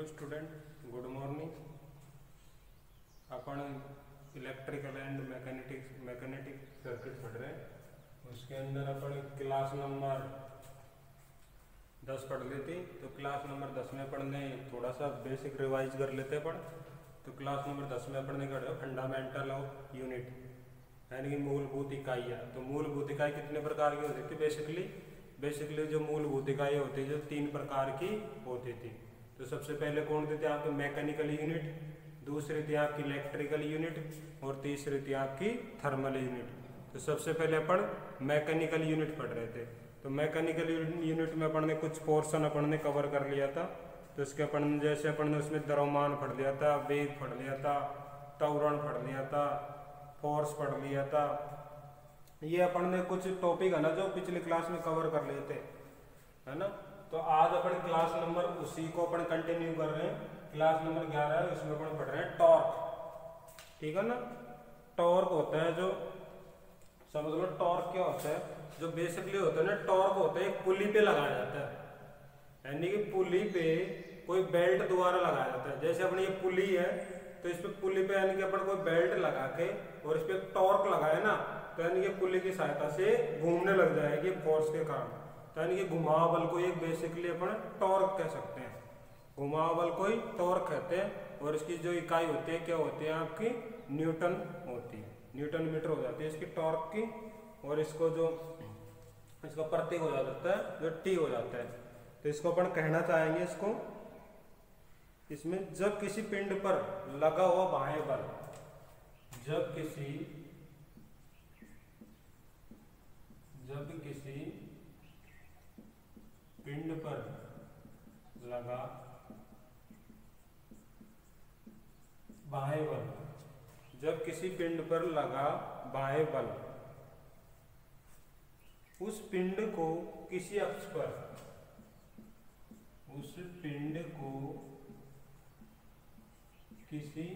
Hello student, good morning. Upon electrical and mechanic circuit पढ़ रहे हैं। उसके अंदर अपन क्लास नंबर 10 पढ़ लेते। तो क्लास नंबर 10 में पढ़ने थोड़ा सा बेसिक रिवाइज कर लेते अपन। तो क्लास नंबर 10 में पढ़ने का फंडामेंटल ऑफ यूनिट, यानी कि मूलभूत इकाइयाँ। तो मूलभूत इकाई कितने प्रकार की होती थी? बेसिकली जो मूलभूत इकाई होती है जो 3 प्रकार की होती थी। तो सबसे पहले कौन थे आपके? मैकेनिकल यूनिट, दूसरी थी आपकी इलेक्ट्रिकल यूनिट और तीसरी थी आपकी थर्मल यूनिट। तो सबसे पहले अपन मैकेनिकल यूनिट पढ़ रहे थे। तो मैकेनिकल यूनिट में अपन ने कुछ पोर्शन अपन ने कवर कर लिया था। तो इसके अपन जैसे अपन ने उसमें द्रव्यमान पढ़ लिया था, वेग पढ़ लिया था, त्वरण पढ़ लिया था, फोर्स पढ़ लिया था। ये अपन ने कुछ टॉपिक है ना जो पिछली क्लास में कवर कर लिए थे, है ना। तो आज अपन क्लास नंबर उसी को अपन कंटिन्यू कर रहे हैं। क्लास नंबर 11 है, उसमें अपन पढ़ रहे हैं टॉर्क। ठीक है ना। टॉर्क होता है जो, समझ लो टॉर्क क्या होता है। जो बेसिकली होता है ना, टॉर्क होता है एक पुली पे लगाया जाता है, यानी कि पुली पे कोई बेल्ट द्वारा लगाया जाता है। जैसे अपनी ये पुली है तो इस पे पुली पे यानी कि अपन कोई बेल्ट लगा के और इस पे टॉर्क लगाए ना, तो यानी कि पुली की सहायता से घूमने लग जाएगी फोर्स के कारण। तो यानी कि घुमाव बल को एक बेसिकली अपन टॉर्क कह सकते हैं। घुमाव बल को ही टॉर्क कहते हैं। और इसकी जो इकाई होती है क्या होती है आपकी? न्यूटन होती है, न्यूटन मीटर हो जाती है इसकी टॉर्क की। और इसको जो इसका प्रतीक हो जाता है जो टी हो जाता है। तो इसको अपन कहना चाहेंगे इसको, इसमें जब किसी पिंड पर लगा हुआ बाह्य बल, जब किसी पिंड पर लगा बाह्य बल, जब किसी पिंड पर लगा बाह्य बल उस पिंड को किसी अक्ष पर, उस पिंड को किसी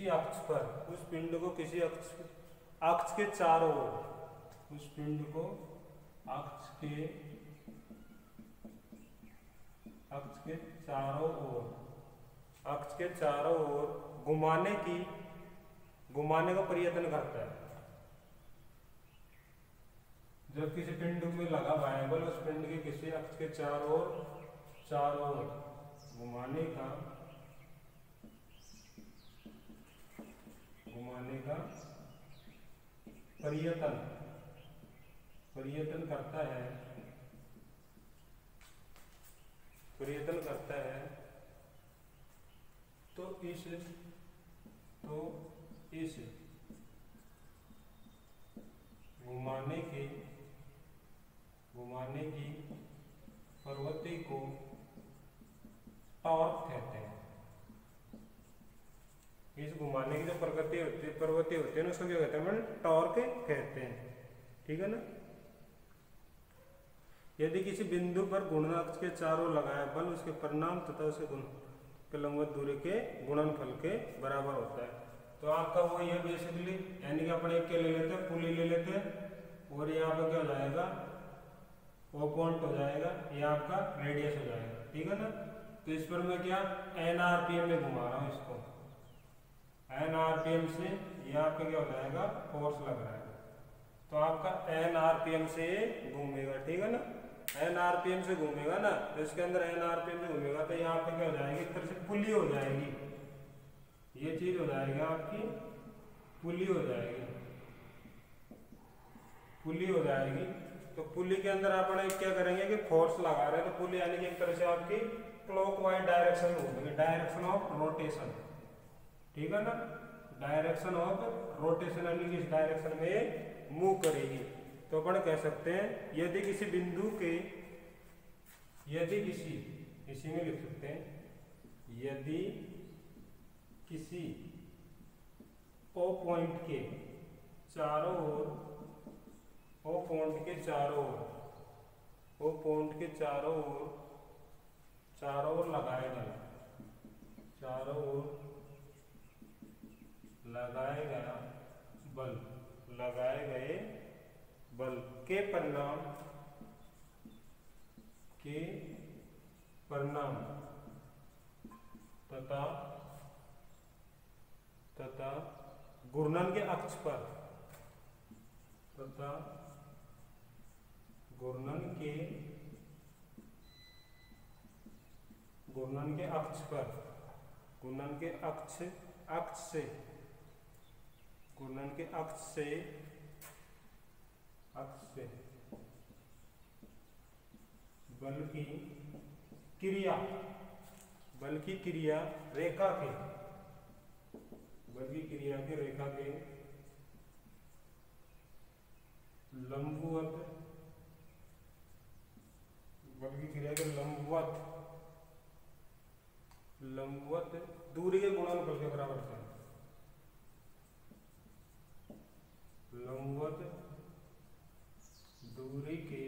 अक्ष पर, उस पिंड को किसी अक्ष के चारों ओर, उस पिंड को अक्ष के चारों ओर घुमाने का प्रयत्न करता है। जब किसी पिंड में लगा बाह्य बल उस पिंड के किसी अक्ष के चारों ओर घुमाने का प्रयत्न करता है, तो इस घुमाने की प्रवृत्ति को टॉर्क कहते हैं। इस घुमाने की जो प्रवृत्ति होती है ना, उसको क्या कहते हैं? टॉर्क कहते हैं। ठीक है ना। यदि किसी बिंदु पर गुणनाक्ष के चारों लगाया बल उसके परिणाम तथा उसके लंबवत दूरी के गुणनफल के बराबर होता है। तो आपका वही है बेसिकली, यानी कि अपन एक क्या ले लेते हैं? पुली ले लेते हैं और यहाँ पे क्या हो जाएगा? वो पॉइंट हो जाएगा, ये आपका रेडियस हो जाएगा। ठीक है ना। तो इस पर मैं क्या एन आरपीएम में घुमा रहा हूँ इसको, एन आरपीएम से ये आपका क्या हो जाएगा? फोर्स लग रहा है। तो आपका एन आरपीएम से घूमेगा। ठीक है ना। एन आरपीएम से घूमेगा ना, तो इसके अंदर एन आरपीएम से घूमेगा तो यहाँ पे क्या हो जाएगी? एक तरह से पुली हो जाएगी, ये चीज हो जाएगी आपकी पुली हो जाएगी। तो पुली के अंदर अपन क्या करेंगे कि फोर्स लगा रहे हैं। तो पुली यानी कि एक तरह से आपकी क्लॉकवाइज डायरेक्शन में घूमेगी, डायरेक्शन ऑफ रोटेशन। ठीक है ना। डायरेक्शन ऑफ रोटेशन यानी कि इस डायरेक्शन में मूव करेगी। तो अपन कह सकते हैं यदि किसी बिंदु के, इसी में लिख सकते हैं, यदि किसी ओ पॉइंट के चारों ओर लगाए गए बल के परिणाम परिणाम तथा घूर्णन के अक्ष पर तथा घूर्णन के अक्ष पर घूर्णन के अक्ष से बल की क्रिया रेखा के लंबवत दूरी के गुणनफल के बराबर है। लंबवत दूरी के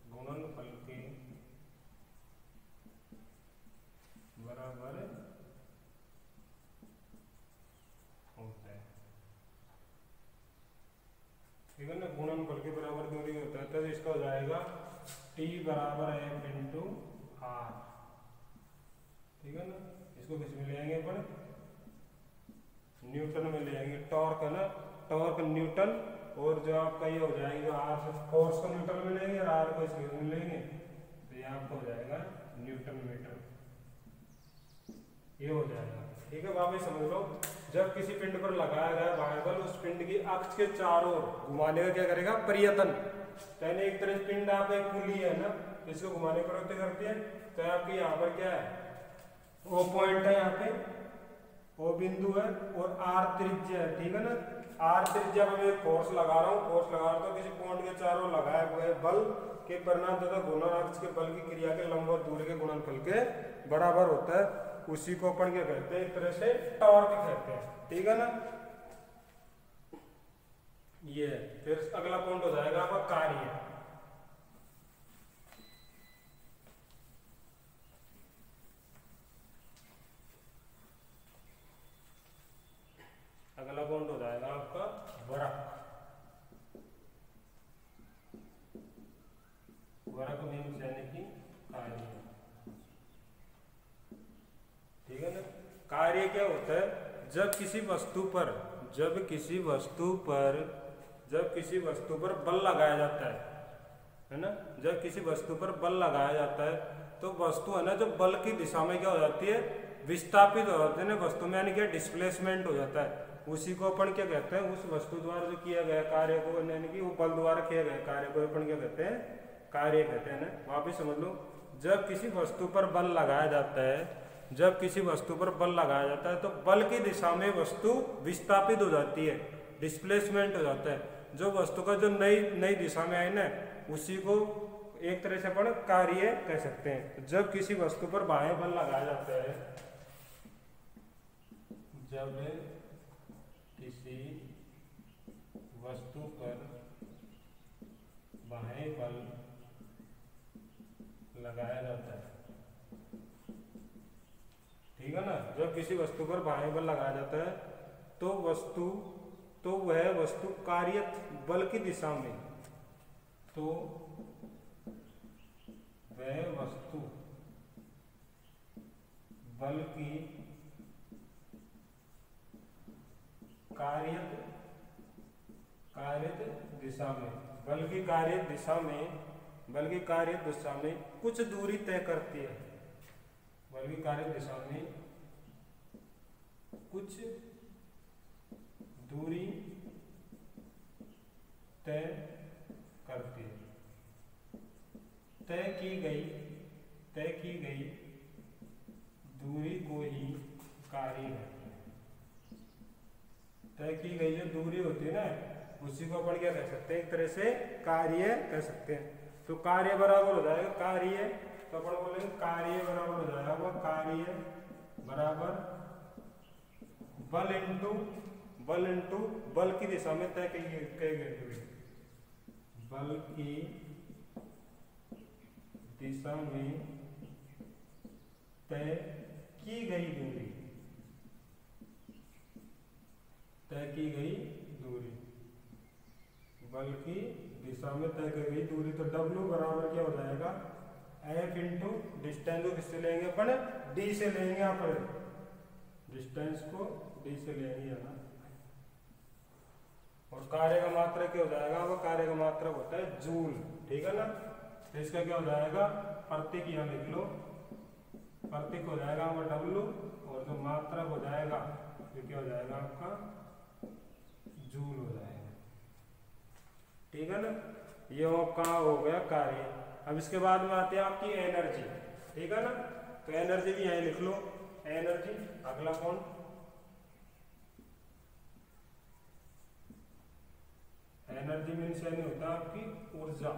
गुणनफल के बराबर होता है। ठीक है ना, गुणनफल के बराबर दूरी होता है, तो इसका हो जाएगा T बराबर F इंटू R। ठीक है ना, इसको किस में ले आएंगे अपन, न्यूटन में ले आएंगे। टॉर्क है ना, टॉर्क न्यूटन, और जो आपका ये हो जाएगा आर से फोर्स को न्यूटन में लेंगे और आर को इसमें में लेंगे, तो ये आपका हो जाएगा न्यूटन मीटर, ये हो जाएगा। ठीक है, वापस समझ लो, जब किसी पिंड पर लगाया गया भार बल उस पिंड की अक्ष के चारों ओर घुमाने का क्या करेगा, प्रयत्न। यानी एक तरह पिंड आप एक पुली है ना, इसको घुमाने का प्रयत्न करती है, तो आपकी यहाँ पर क्या है, ओ पॉइंट है, यहाँ पे ओ बिंदु है और आर त्रिज्या है। ठीक है ना, आर त्रिज्या पर मैं फोर्स लगा रहा हूँ, किसी पॉइंट के चारों लगाए हुए बल के परिणाम तथा घूर्णन अक्ष के बल की क्रिया के लंबवत दूरी के गुणनफल के बराबर होता है। उसी को अपन क्या कहते हैं, एक तरह से टॉर्क कहते हैं। ठीक है ना, ये फिर अगला पॉइंट हो जाएगा आपका कार्य। अगला पॉइंट हो जाएगा आपका वरक। वरक मीन्स यानी कि कार्य। ठीक है ना, कार्य क्या होता है, जब किसी वस्तु पर बल लगाया जाता है ना, जब किसी वस्तु पर बल लगाया जाता है तो वस्तु है ना, जो बल की दिशा में क्या हो जाती है, विस्थापित हो जाती है ना वस्तु में, यानी कि डिस्प्लेसमेंट हो जाता है। उसी को अपन क्या कहते हैं, उस वस्तु द्वारा जो किया गया कार्य को, यानी कि वो बल द्वारा किया गया कार्य को अपन क्या कहते हैं, कार्य कहते हैं ना। वापिस समझ लो, जब किसी वस्तु पर बल लगाया जाता है तो बल की दिशा में वस्तु विस्थापित हो जाती है, डिस्प्लेसमेंट हो जाता है। जो वस्तु का जो नई दिशा में आई ना, उसी को एक तरह से अपन कार्य कह सकते हैं। जब किसी वस्तु पर बाह्य बल लगाया जाता है, जब किसी वस्तु पर बाह्य बल लगाया जाता है, ठीक है ना, जब किसी वस्तु पर बाह्य बल लगाया जाता है तो वह वस्तु कार्यत बल की दिशा में, तो वह वस्तु बल की कार्यत दिशा में, बल की कार्यत दिशा में कुछ दूरी तय करती है। बल की कार्यत दिशा में कुछ दूरी तय करती है। तय की गई दूरी को ही कार्य है। तय की गई जो दूरी होती है ना, उसी को अपन क्या कह सकते हैं, एक तरह से कार्य कह सकते हैं। तो कार्य बराबर हो जाएगा कार्य, तो अपन बोलेंगे कार्य बराबर हो जाएगा कार्य बराबर बल इंटू बल की दिशा में तय की गई दूरी, बल की दिशा में तय की गई दूरी, बल की दिशा में तय की गई दूरी। तो W बराबर क्या हो जाएगा, एफ इंटू डिस्टेंस को किससे लेंगे अपन, डी से लेंगे अपन, डिस्टेंस को डी से लेंगे है ना। और कार्य का मात्रक क्या हो जाएगा, वो कार्य का मात्रक होता है जूल, ठीक है ना। तो इसका क्या हो जाएगा, प्रतीक यहाँ लिख लो, प्रतीक हो जाएगा वो डब्लू, और जो मात्रक हो जाएगा तो क्या हो जाएगा आपका जूल हो जाएगा, ठीक है ना। ये आपका हो गया कार्य। अब इसके बाद में आते हैं आपकी एनर्जी, ठीक है ना। तो एनर्जी भी यहीं लिख लो, एनर्जी अगला कौन, एनर्जी मीन्स यानी होता है आपकी ऊर्जा,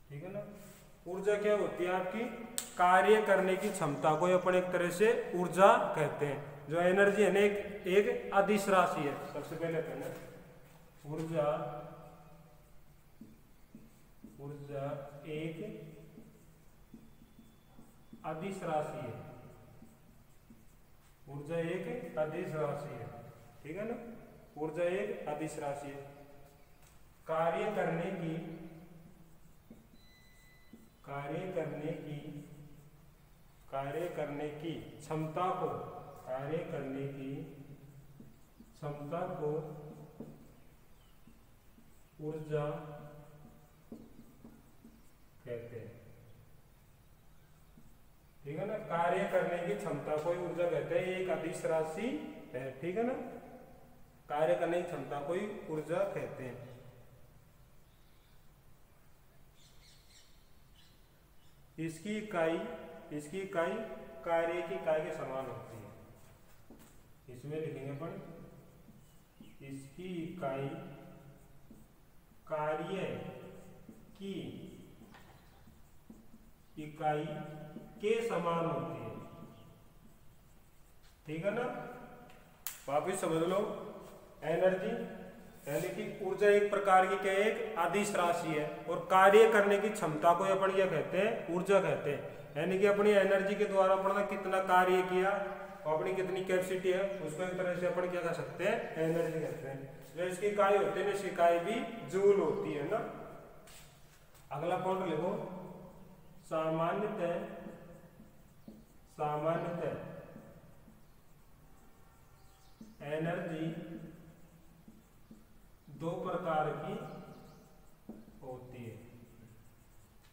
ठीक है ना। ऊर्जा क्या होती है आपकी, कार्य करने की क्षमता को अपन एक तरह से ऊर्जा कहते हैं। जो एनर्जी है ना एक अदिश राशि है, सबसे पहले कहना ऊर्जा, ऊर्जा एक अदिश राशि है, ऊर्जा एक अदिश राशि है, ठीक है ना। ऊर्जा एक अदिश राशि है। कार्य करने की, कार्य करने की, कार्य करने की क्षमता को, कार्य करने की क्षमता को ऊर्जा कहते हैं, ठीक है ना। कार्य करने की क्षमता को ऊर्जा कहते हैं, एक अदिश राशि है, ठीक है ना। कार्य करने की क्षमता को ऊर्जा कहते हैं। इसकी इकाई, इसकी इकाई कार्य की इकाई के समान होती है। इसमें लिखेंगे अपन, इसकी इकाई कार्य की इकाई के समान होती है, ठीक है ना। वापिस समझ लो, एनर्जी यानी कि ऊर्जा एक प्रकार की क्या, एक अदिश राशि है, और कार्य करने की क्षमता को अपन क्या कहते हैं, ऊर्जा कहते हैं। यानी कि अपनी एनर्जी के द्वारा अपन कितना कार्य किया और अपनी कितनी कैपेसिटी है, उसको एक तरह से अपन क्या कह सकते हैं, एनर्जी कहते हैं। जो इसकी इकाई होती है, इसकी इकाई भी जूल होती है ना। अगला पॉइंट लिखो, सामान्यतः, सामान्यतः एनर्जी दो प्रकार की होती है,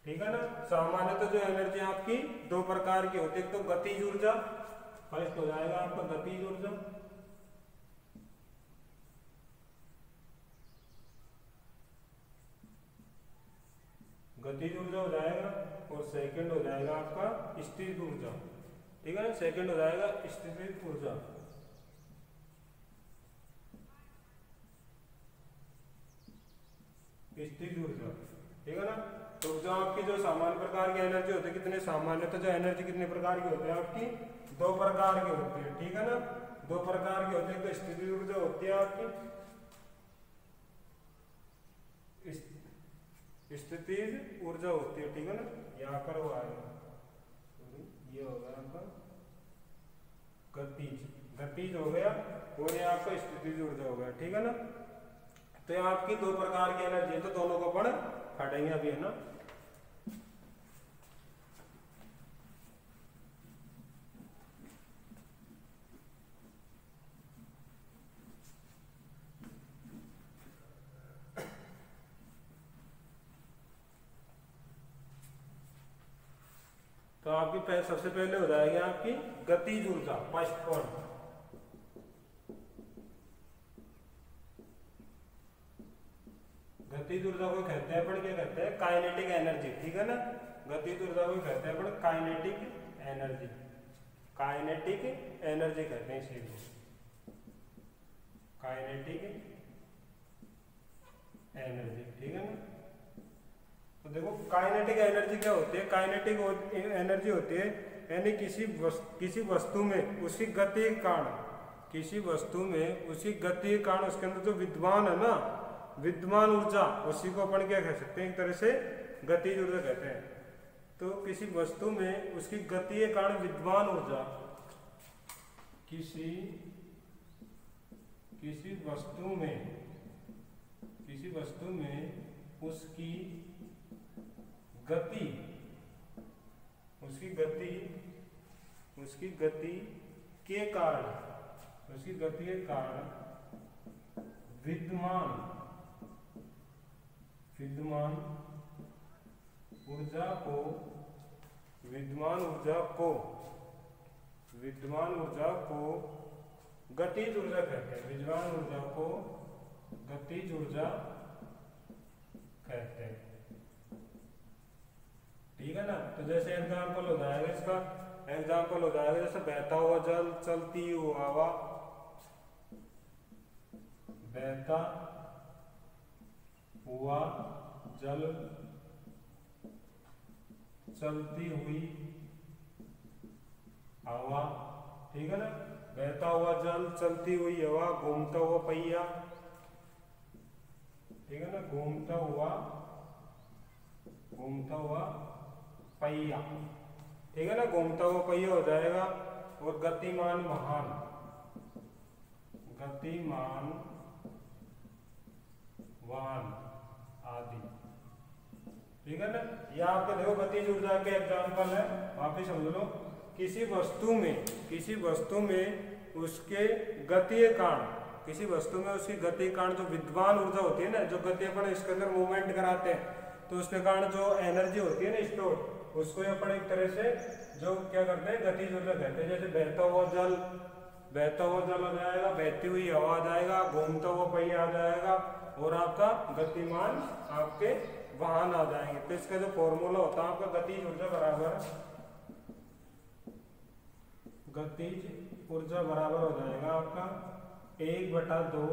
ठीक है ना। सामान्यतः जो एनर्जी आपकी दो प्रकार की होती है, तो गतिज ऊर्जा, फर्स्ट हो जाएगा आपका गतिज ऊर्जा, गतिज ऊर्जा हो जाएगा, और सेकंड हो जाएगा आपका स्थिर ऊर्जा, ठीक है ना। सेकंड हो जाएगा स्थिर ऊर्जा, स्थिर ऊर्जा, ठीक है ना। तो जो आपकी जो सामान्य प्रकार की एनर्जी होती है, कितने सामान्यतः जो एनर्जी कितने प्रकार की होती है आपकी, दो प्रकार की होती है, ठीक है ना। दो प्रकार की होती है, तो स्थिर ऊर्जा होती है आपकी, स्थितिज ऊर्जा होती है, ठीक है ना। यहाँ पर वो आएगा, ये होगा आपका गतिज, गतिज हो गया, और ये आपका स्थितिज ऊर्जा हो गया, ठीक है ना। तो ये आपकी दो प्रकार की एनर्जी है, तो दोनों को अपन हटेंगे अभी, है ना। तो आपकी सबसे पहले हो जाएगी आपकी गतिज ऊर्जा, फर्स्ट पॉइंट। गतिज ऊर्जा को कहते हैं अपन क्या कहते हैं, काइनेटिक एनर्जी, ठीक है ना। गतिज ऊर्जा को कहते हैं अपन काइनेटिक एनर्जी, काइनेटिक एनर्जी कहते हैं इसी को, काइनेटिक एनर्जी, ठीक है ना। तो देखो काइनेटिक एनर्जी क्या होती है, काइनेटिक एनर्जी होती है यानी किसी वस्तु में उसकी गति के कारण, किसी वस्तु में उसकी गति के कारण उसके अंदर जो विद्यमान है ना, विद्यमान ऊर्जा, उसी को अपन क्या कह सकते हैं, एक तरह से गतिज ऊर्जा कहते हैं। तो किसी वस्तु में उसकी गति के कारण विद्यमान ऊर्जा, किसी वस्तु में उसकी गति, उसकी गति के कारण, उसकी गति के कारण विद्यमान ऊर्जा को गतिज ऊर्जा कहते हैं। विद्यमान ऊर्जा को गतिज ऊर्जा कहते हैं। ठीक है ना। तो जैसे एग्जाम्पल हो जाएगा, इसका एग्जाम्पल हो जाएगा जैसे बहता हुआ जल, चलती हुई हवा, बहता हुआ जल, चलती हुई हवा। ठीक है ना। बहता हुआ जल, चलती हुई हवा, घूमता हुआ पहिया। ठीक है ना। घूमता हुआ पहिया। ठीक है ना। घूमता हुआ पहिया हो जाएगा। और गतिमान वाहन आदि। ठीक है ना। ये आपके देखो गतिज ऊर्जा के एग्जाम्पल है, वापिस समझ लो। किसी वस्तु में उसके गतीय कारण, किसी वस्तु में उसकी गति कारण जो विद्यमान ऊर्जा होती है ना, जो गति अपन इसके अंदर मूवमेंट कराते हैं, तो उसके कारण जो एनर्जी होती है ना स्टोर, उसको अपन एक तरह से जो क्या करते हैं गतिज ऊर्जा कहते हैं। जैसे बहता हुआ जल हो जाएगा, बहती हुई हवा आ जाएगा, घूमता हुआ पहिया आ जाएगा, और आपका गतिमान आपके वाहन आ जाएंगे। तो इसका जो फॉर्मूला होता है आपका गतिज ऊर्जा बराबर हो जाएगा आपका 1/2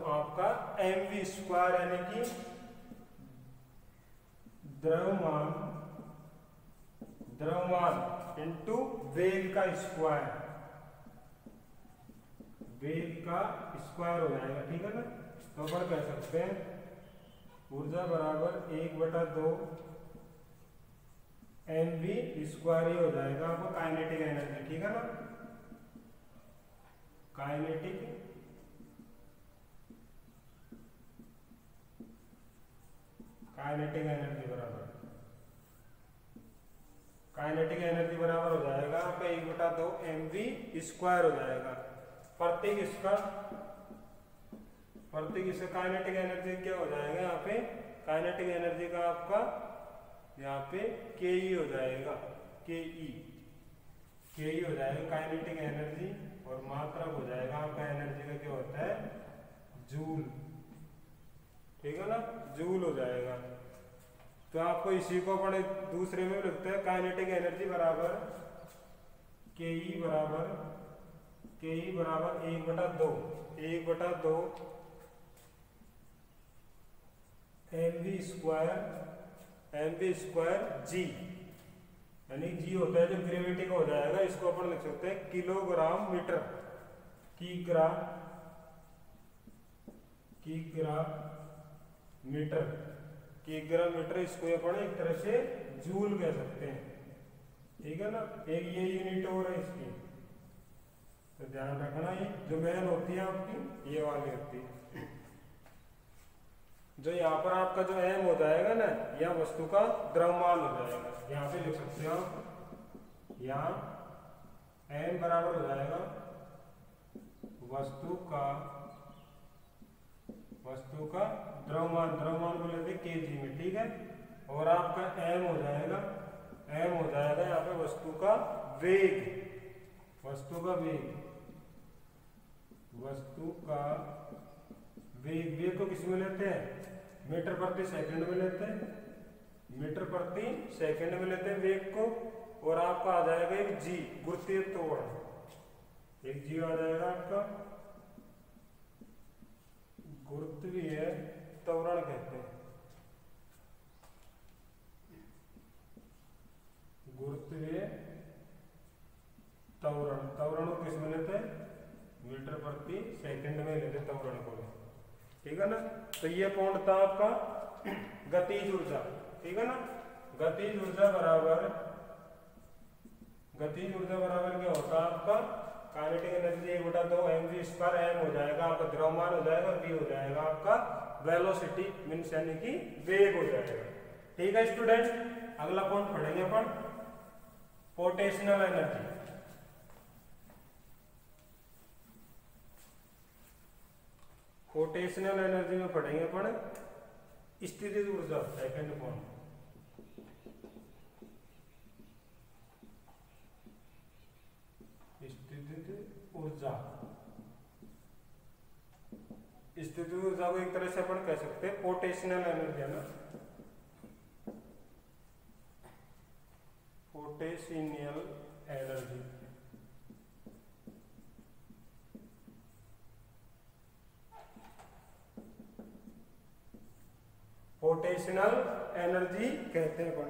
आपका mv स्क्वायर, यानी कि द्रव्यमान इंटू वेग का स्क्वायर हो जाएगा। ठीक है ना। तो अपन कह सकते हैं ऊर्जा बराबर 1/2 mv स्क्वायर ही हो जाएगा आपको काइनेटिक एनर्जी। ठीक है ना। काइनेटिक एनर्जी बराबर हो जाएगा आपका 1/2 mv स्क्वायर हो जाएगा। प्रतीक इसका काइनेटिक एनर्जी क्या हो जाएगा यहाँ पे, काइनेटिक एनर्जी का आपका यहाँ पे के हो जाएगा, के हो जाएगा काइनेटिक एनर्जी, और मात्रक हो जाएगा आपका एनर्जी का क्या होता है, जूल। ठीक है ना। जूल हो जाएगा। तो आपको इसी को अपने दूसरे में लिखते हैं काइनेटिक एनर्जी बराबर के बराबर 1/2 mv स्क्वायर जी, यानी जी होता है जो ग्रेविटी का हो जाएगा। इसको अपन लिख सकते हैं किलोग्राम मीटर, किग्रा मीटर, इसको अपन एक तरह से जूल कह सकते हैं। ठीक है ना। एक ये यूनिट और है इसकी, तो ध्यान रखना। ये जो मेन होती है आपकी ये वाली होती है। जो यहाँ पर आपका जो m हो जाएगा ना, यह वस्तु का द्रव्यमान हो जाएगा। यहाँ पे लिख सकते हो आप, यहाँ m बराबर हो जाएगा वस्तु का द्रव्यमान को लेते केजी में। ठीक है। और आपका m हो जाएगा यहाँ पे वस्तु का वेग को किस में लेते हैं, मीटर प्रति सेकंड में लेते हैं, वेग को। और आपका आ जाएगा एक जी, गुरुत्वीय त्वरण, एक जी आ जाएगा आपका गुरुत्वीय त्वरण कहते हैं। गुरुत्वीय त्वरण को किस में लेते हैं, मीटर प्रति सेकंड में लेते त्वरण को। ठीक है ना। तो ये पॉइंट था आपका गतिज ऊर्जा। ठीक है ना। गतिज ऊर्जा बराबर क्या होता है आपका काइनेटिक एनर्जी 1/2 mv², m हो जाएगा आपका द्रव्यमान हो जाएगा, v हो जाएगा आपका वेलोसिटी मीन्स यानी कि वेग हो जाएगा। ठीक है स्टूडेंट, अगला पॉइंट पढ़ेंगे अपन पोटेंशियल एनर्जी। पोटेंशियल एनर्जी में पढ़ेंगे अपन स्थितिज ऊर्जा, सेकंड पॉइंट। ऊर्जा, स्थितिज ऊर्जा को एक तरह से अपन कह सकते हैं पोटेंशियल एनर्जी है ना, पोटेंशियल एनर्जी। पोटेंशियल एनर्जी कहते हैं अपन।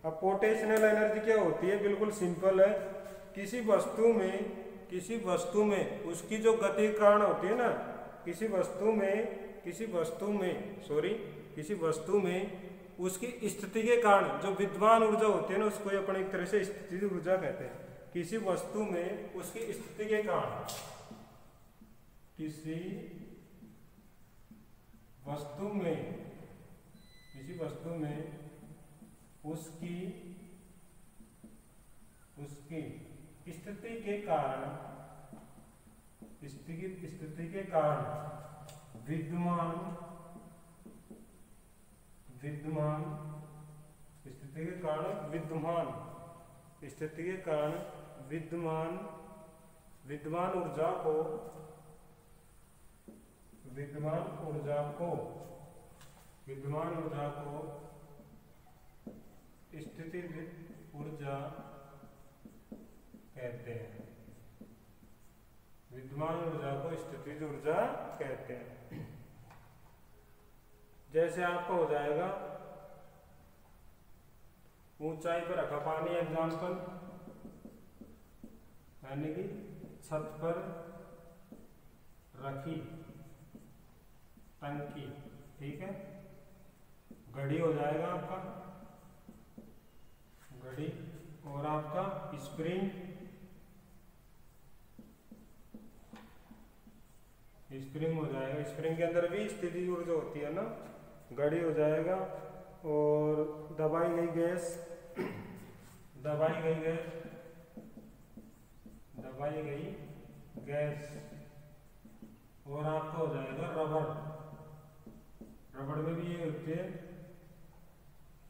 अब पोटेंशियल एनर्जी क्या होती है, बिल्कुल सिंपल है। किसी वस्तु में उसकी जो गति के कारण होती है ना, किसी वस्तु में उसकी स्थिति के कारण जो विद्यमान ऊर्जा होती है ना, उसको अपन एक तरह से स्थितिज ऊर्जा कहते हैं। किसी वस्तु में उसकी स्थिति के कारण, किसी वस्तु में उसकी स्थिति के कारण विद्यमान ऊर्जा को स्थितिज ऊर्जा कहते हैं। विद्यमान ऊर्जा को स्थितिज ऊर्जा कहते हैं। जैसे आपका हो जाएगा ऊंचाई पर रखा पानी, एग्जाम्पल, यानी कि छत पर रखी टंकी। ठीक है, घड़ी हो जाएगा आपका, घड़ी, और आपका स्प्रिंग हो जाएगा। स्प्रिंग के अंदर भी स्थितिज ऊर्जा होती है ना, घड़ी हो जाएगा। और दबाई गई गैस, और आपका हो जाएगा रबड़ में भी ये होती है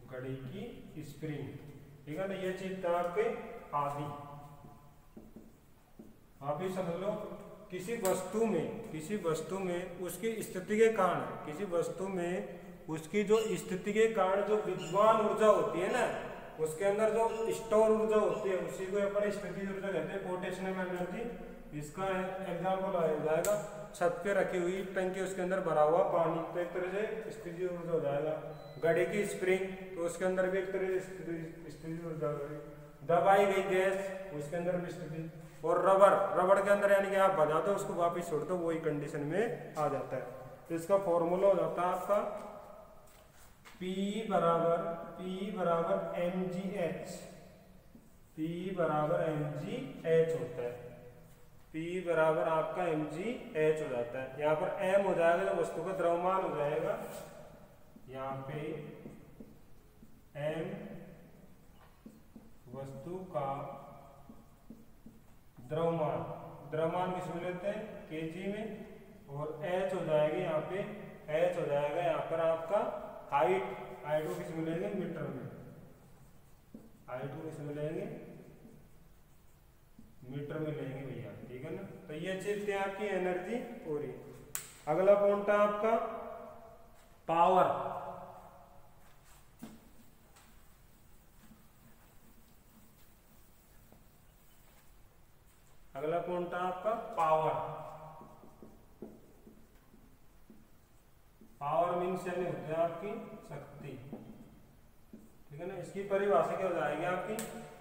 घड़ी की स्प्रिंग। ठीक है ना, ये चीज था आपके आदि। आप ही समझ लो, किसी वस्तु में उसकी स्थिति के कारण, उसकी जो स्थिति के कारण जो विद्यमान ऊर्जा होती है ना, उसके अंदर जो स्टोर ऊर्जा होती है, उसी को अपन स्थितिज ऊर्जा कहते हैं, पोटेंशियल एनर्जी। इसका एग्जाम्पल आ जाएगा छत पे रखी हुई टंकी, उसके अंदर भरा हुआ पानी, तो एक तरह से स्थितिज ऊर्जा हो जाएगा। घड़ी की स्प्रिंग, तो उसके अंदर भी एक तरह से स्थितिज ऊर्जा हो गई। दबाई गई गैस, उसके अंदर भी स्थिति। और रबड़ के अंदर यानी कि आप बजा दो, उसको वापिस छोड़ दो, वही कंडीशन में आ जाता है। तो इसका फॉर्मूला हो जाता है आपका P बराबर mgh, होता है। P बराबर आपका mgh हो जाता है। यहाँ पर m हो जाएगा तो वस्तु का द्रव्यमान हो जाएगा, यहाँ पे m वस्तु का द्रव्यमान किस में लेते हैं, kg में। और h हो जाएगी यहाँ पे, h हो जाएगा यहाँ पर आपका हाइट को किस में लेंगे, मीटर में। हाइट को किस में लेंगे, मीटर में लेंगे भैया। ठीक है ना, तो ये चीज थी आपकी एनर्जी पूरी। अगला पॉइंट है आपका पावर। अगला पॉइंट है आपका पावर। पावर मीन्स यानी होती है आपकी शक्ति। ठीक है ना, इसकी परिभाषा क्या हो जाएगी आपकी,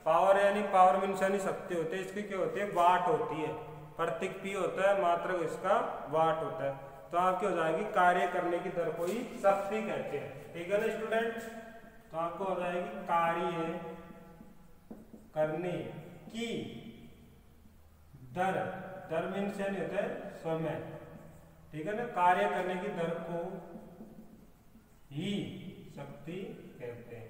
पावर यानी पावर मीन्स यानी शक्ति होती है। इसकी क्या होती है, वाट होती है। प्रतीक P होता है, मात्रक इसका वाट होता है। तो आपकी हो जाएगी कार्य करने की दर को ही शक्ति कहते हैं। ठीक है ना स्टूडेंट, तो आपको हो जाएगी कार्य करने की दर, दर मीन्स यानी होता है समय, ठीक है ना। कार्य करने की दर को ही शक्ति कहते हैं,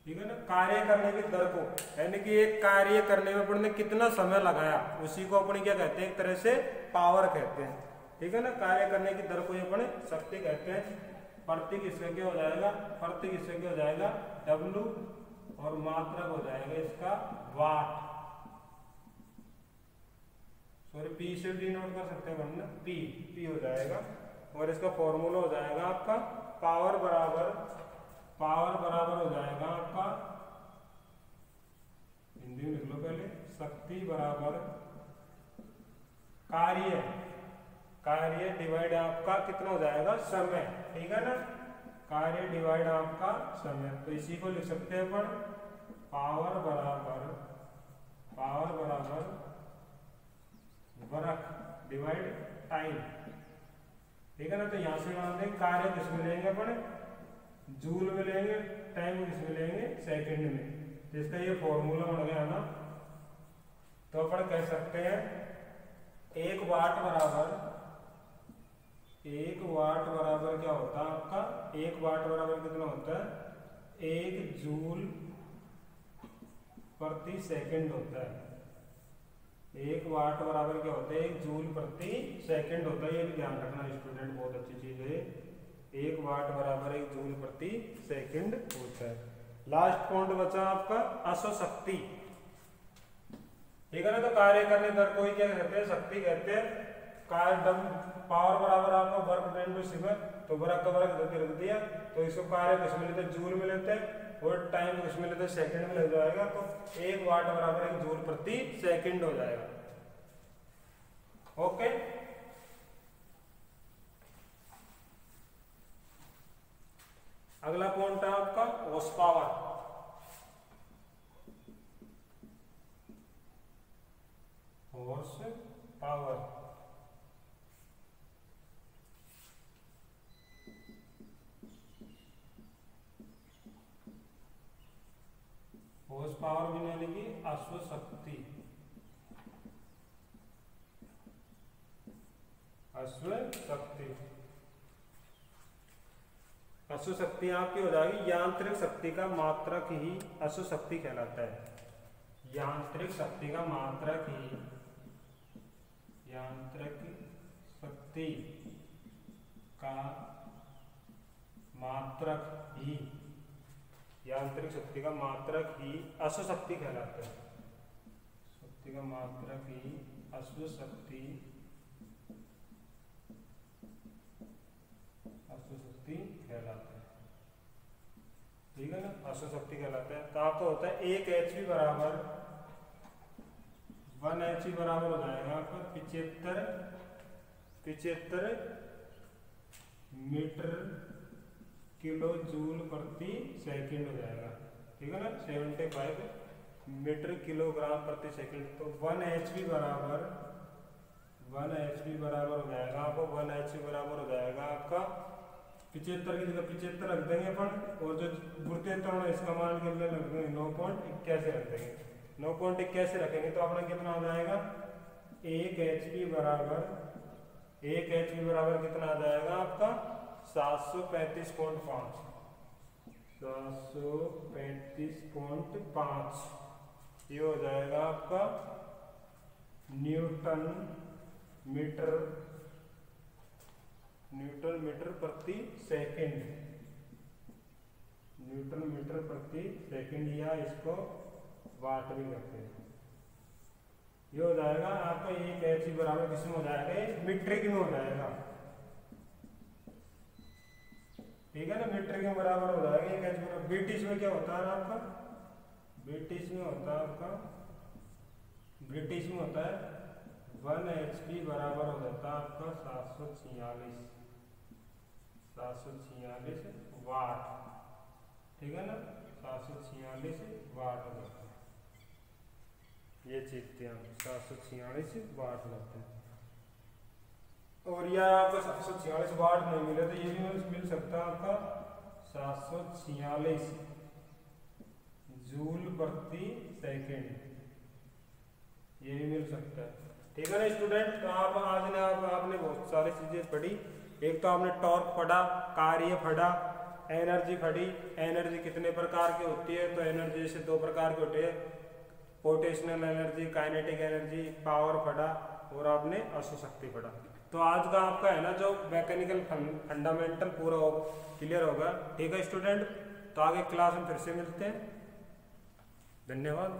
ठीक है ना। कार्य करने की दर को यानी कि एक कार्य करने में अपन ने कितना समय लगाया उसी को अपन क्या कहते हैं, एक तरह से पावर कहते हैं, ठीक है ना। कार्य करने की दर को अपन शक्ति कहते हैं। प्रतीक इसका क्या हो जाएगा, प्रतीक इसका क्या हो जाएगा W और मात्रक हो जाएगा इसका वाट, सॉरी P से डिनोट कर सकते हैं वरना P हो जाएगा। और इसका फॉर्मूला हो जाएगा आपका पावर बराबर हो जाएगा आपका, हिंदी में लिख लो पहले, शक्ति बराबर कार्य डिवाइड आपका कितना हो जाएगा समय, ठीक है ना। कार्य डिवाइड आपका समय, तो इसी को लिख सकते हैं अपन पावर बराबर वर्क डिवाइड टाइम, ठीक है ना। तो यहाँ से मान लें कार्य किसमें लेंगे अपन, जूल में लेंगे, टाइम किसमें लेंगे, सेकंड में। तो इसका ये फॉर्मूला बन गया ना। तो अपन कह सकते हैं 1 वाट बराबर क्या होता है आपका, 1 वाट बराबर कितना होता है, 1 जूल प्रति सेकंड होता है। 1 वाट बराबर क्या होता है, 1 जूल प्रति सेकंड होता है। ये भी ध्यान रखना स्टूडेंट, बहुत अच्छी चीज है। 1 वाट बराबर 1 जूल प्रति सेकंड होता है। लास्ट पॉइंट बचा आपका अश्वशक्ति, ठीक है ना। तो कार्य करने दर को ही क्या कहते हैं, शक्ति कहते हैं। पावर बराबर आपका वर्क डन टू सिवर, तो वर्क का वर्क रख दिया, तो इसको कार्य किसमें लेते हैं, जूल में लेते हैं, और टाइम किसमें लेते हैं, सेकंड में लग जाएगा। तो 1 वाट बराबर 1 जूल प्रति सेकंड हो जाएगा। ओके, अगला पॉइंट है आपका horse power. Horse power, horse power भी यानी कि अश्वशक्ति, अश्वशक्ति आपकी हो जाएगी यांत्रिक शक्ति का मात्रक ही अश्वशक्ति कहलाता है। यांत्रिक शक्ति का मात्रक ही, यांत्रिक शक्ति का मात्रक ही, यांत्रिक शक्ति का मात्रक ही अश्वशक्ति कहलाता है। शक्ति का मात्रक ही अश्वशक्ति कहलाता है, ठीक है ना। अश्वशक्ति कहलाता है। तो आपको होता है 1 HP बराबर 1 HP बराबर हो जाएगा आपका 75 मीटर किलो जूल प्रति सेकंड हो जाएगा, ठीक है ना। 75 मीटर किलोग्राम प्रति सेकंड। तो 1 HP बराबर हो जाएगा आपको, 1 HP बराबर हो जाएगा आपका 75 की जगह 75 रख देंगे अपन, और जो गुणते त्वरण इसका मान के लिए रख देंगे 9.81 रख देंगे। 9.81 रखेंगे तो अपना कितना हो जाएगा, 1 HP बराबर कितना आ जाएगा आपका 735.5, 735.5 ये हो जाएगा आपका न्यूटन मीटर प्रति सेकंड, न्यूटन मीटर प्रति सेकंड, या इसको वाट भी कहते हैं। ये हो जाएगा आपका 1 HP बराबर किसमें हो जाएगा, मीट्रिक में हो जाएगा, ठीक है ना। मीट्रिक में बराबर हो जाएगा 1 HP बराबर। ब्रिटिश में क्या होता है आपका, ब्रिटिश में होता है 1 HP बराबर हो जाता है आपका 746 वाट, ठीक है ना। 746 वाट हो जाता है, ये चीज थी, 746 वाट हो जाते हैं। और यह आपको 746 वाट नहीं मिले तो ये भी मिल सकता है आपका 746 जूल प्रति सेकंड, ये भी मिल सकता है। ठीक है ना स्टूडेंट, तो आपने बहुत सारी चीजें पढ़ी। एक तो आपने टॉर्क पढ़ा, कार्य पढ़ा, एनर्जी पढ़ी। एनर्जी कितने प्रकार की होती है, तो एनर्जी जैसे दो प्रकार की होती है, potential energy, kinetic energy, power पढ़ा, और आपने अश्वशक्ति पढ़ा। तो आज का आपका है ना जो मैकेनिकल फंडामेंटल पूरा क्लियर होगा। ठीक है स्टूडेंट, तो आगे क्लास में फिर से मिलते हैं। धन्यवाद।